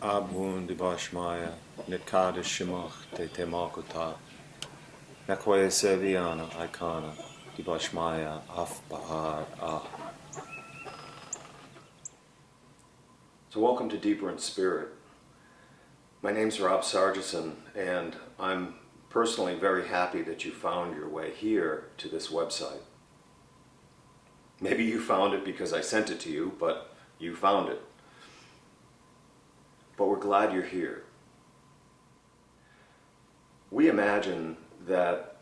Abhun dibashmaya, nitkada shimach te temakuta, nakwe seviana ikana, dibashmaya af bahar ah. So welcome to Deeper in Spirit. My name's Rob Sargison, and I'm personally very happy that you found your way here to this website. Maybe you found it because I sent it to you, but you found it. But we're glad you're here. We imagine that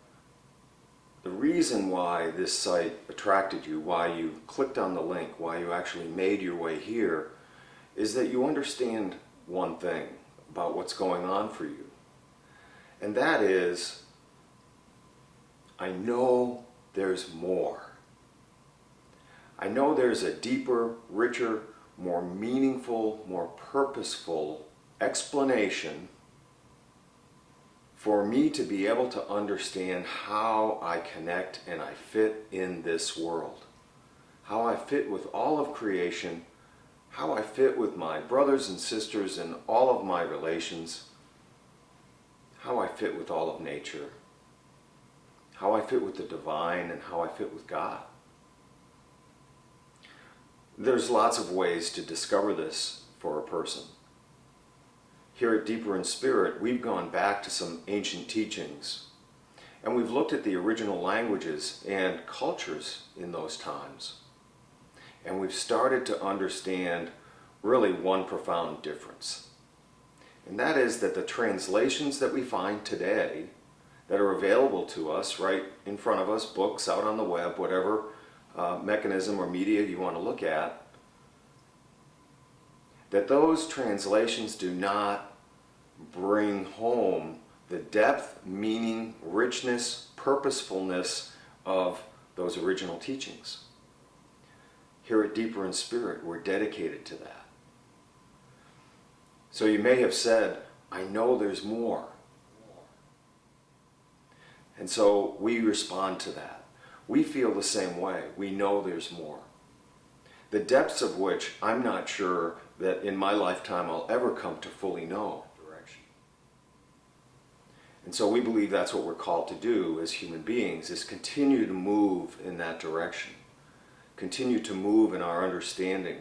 the reason why this site attracted you, why you clicked on the link, why you actually made your way here, is that you understand one thing about what's going on for you. And that is, I know there's more. I know there's a deeper, richer, more meaningful, more purposeful explanation for me to be able to understand how I connect and I fit in this world. How I fit with all of creation, how I fit with my brothers and sisters in all of my relations, how I fit with all of nature, how I fit with the divine, and how I fit with God. There's lots of ways to discover this for a person. Here at Deeper in Spirit, we've gone back to some ancient teachings, and we've looked at the original languages and cultures in those times. And we've started to understand really one profound difference. And that is that the translations that we find today that are available to us right in front of us, books out on the web, whatever mechanism or media you want to look at, that those translations do not bring home the depth, meaning, richness, purposefulness of those original teachings. Here at Deeper in Spirit, we're dedicated to that. So you may have said, I know there's more. And so we respond to that. We feel the same way. We know there's more. The depths of which I'm not sure that in my lifetime I'll ever come to fully know. And so we believe that's what we're called to do as human beings, is continue to move in that direction. Continue to move in our understanding.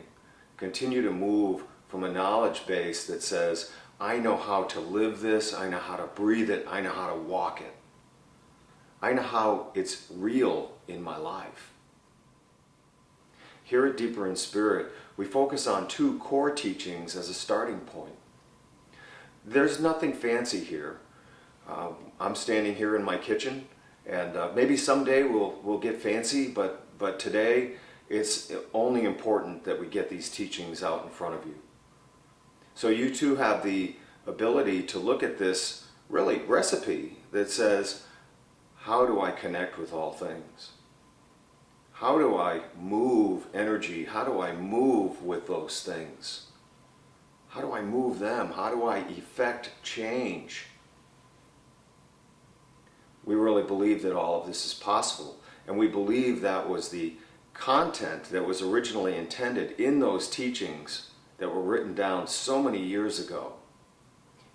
Continue to move from a knowledge base that says, I know how to live this, I know how to breathe it, I know how to walk it. I know how it's real in my life. Here at Deeper in Spirit, we focus on two core teachings as a starting point. There's nothing fancy here. I'm standing here in my kitchen, and maybe someday we'll get fancy, but today it's only important that we get these teachings out in front of you. So you too have the ability to look at this really recipe that says, how do I connect with all things? How do I move energy? How do I move with those things? How do I move them? How do I effect change? We really believe that all of this is possible, and we believe that was the content that was originally intended in those teachings that were written down so many years ago.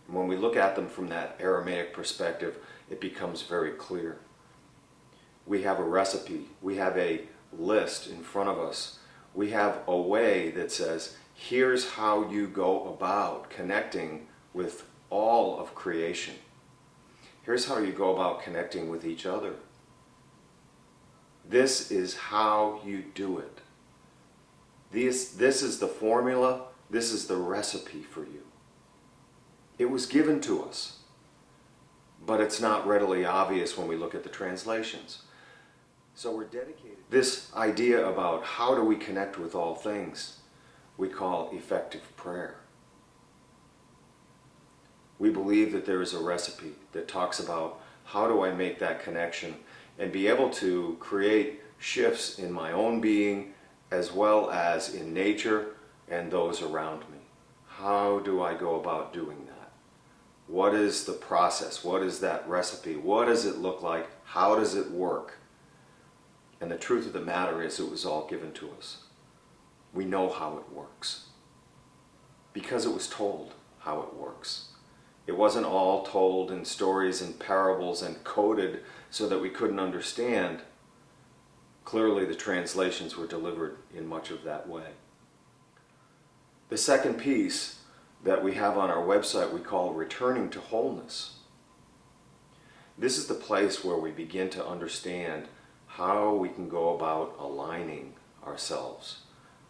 And when we look at them from that Aramaic perspective, it becomes very clear. We have a recipe, we have a list in front of us, we have a way that says, here's how you go about connecting with all of creation. Here's how you go about connecting with each other. This is how you do it. This is the formula, this is the recipe for you. It was given to us, but it's not readily obvious when we look at the translations. So we're dedicated. This idea about how do we connect with all things, we call effective prayer. We believe that there is a recipe that talks about how do I make that connection and be able to create shifts in my own being as well as in nature and those around me. How do I go about doing that? What is the process? What is that recipe? What does it look like? How does it work? And the truth of the matter is it was all given to us. We know how it works because it was told. how it works. It wasn't all told in stories and parables and coded so that we couldn't understand. Clearly, the translations were delivered in much of that way. The second piece that we have on our website we call Returning to Wholeness. This is the place where we begin to understand how we can go about aligning ourselves,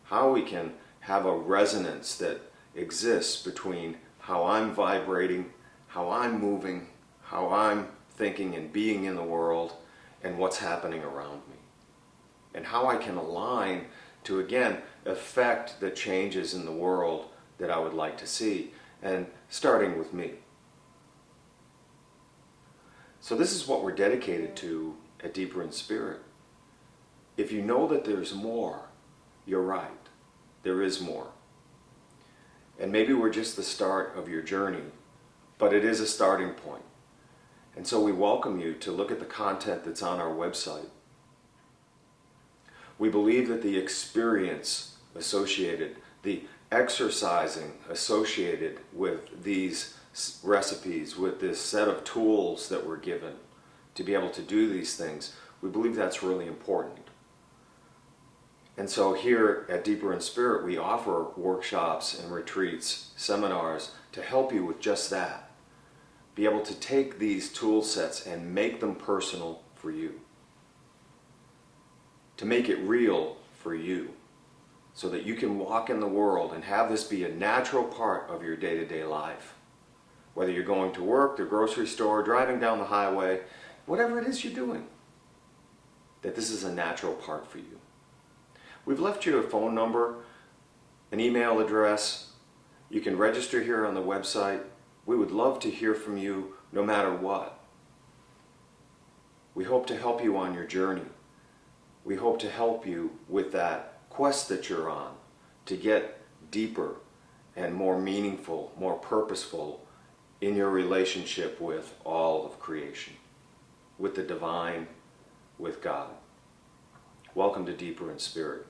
how we can have a resonance that exists between how I'm vibrating, how I'm moving, how I'm thinking and being in the world, and what's happening around me. And how I can align to, again, affect the changes in the world that I would like to see, and starting with me. So this is what we're dedicated to at Deeper in Spirit. If you know that there's more, you're right. There is more. And maybe we're just the start of your journey, but it is a starting point. And so we welcome you to look at the content that's on our website. We believe that the experience associated, the exercising associated with these recipes, with this set of tools that we're given to be able to do these things, we believe that's really important. And so here at Deeper in Spirit, we offer workshops and retreats, seminars to help you with just that. Be able to take these tool sets and make them personal for you. To make it real for you, so that you can walk in the world and have this be a natural part of your day-to-day life. Whether you're going to work, the grocery store, driving down the highway, whatever it is you're doing, that this is a natural part for you. We've left you a phone number, an email address. You can register here on the website. We would love to hear from you no matter what. We hope to help you on your journey. We hope to help you with that quest that you're on to get deeper and more meaningful, more purposeful in your relationship with all of creation, with the divine, with God. Welcome to Deeper in Spirit.